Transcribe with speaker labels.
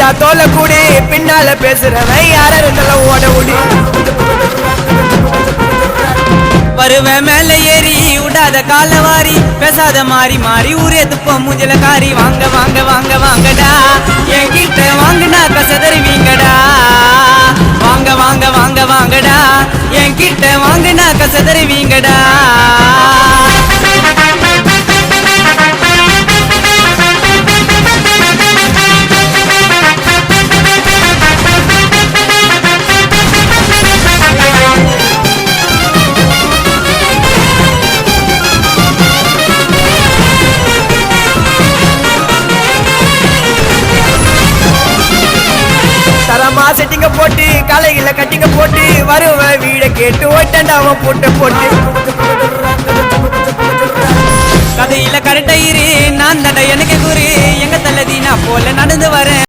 Speaker 1: கிழிஞ்சா தோல கூடி பின்னால பேசுறவன் யார இருந்தாலும் ஓட ஓடி
Speaker 2: வருவ மேல ஏறி விடாத காலவாரி பேசாத மாறி மாறி ஊரே துப்பம் மூஞ்சல காரி வாங்க வாங்க வாங்க வாங்கடா என்கிட்ட வாங்கினா கசதறிவீங்கடா வாங்க வாங்க வாங்க வாங்கடா என்கிட்ட வாங்கினா கசதறிவீங்கடா
Speaker 1: தரமா செட்டிங்க போட்டு காலையில கட்டிங்க போட்டு வருவ வீட கேட்டு ஓட்டண்டாவன் போட்டு போட்டு
Speaker 2: கதையில கரெக்டா இரு நான் தட எனக்கு குரு எங்க தள்ளதி நான் போல நடந்து வரேன்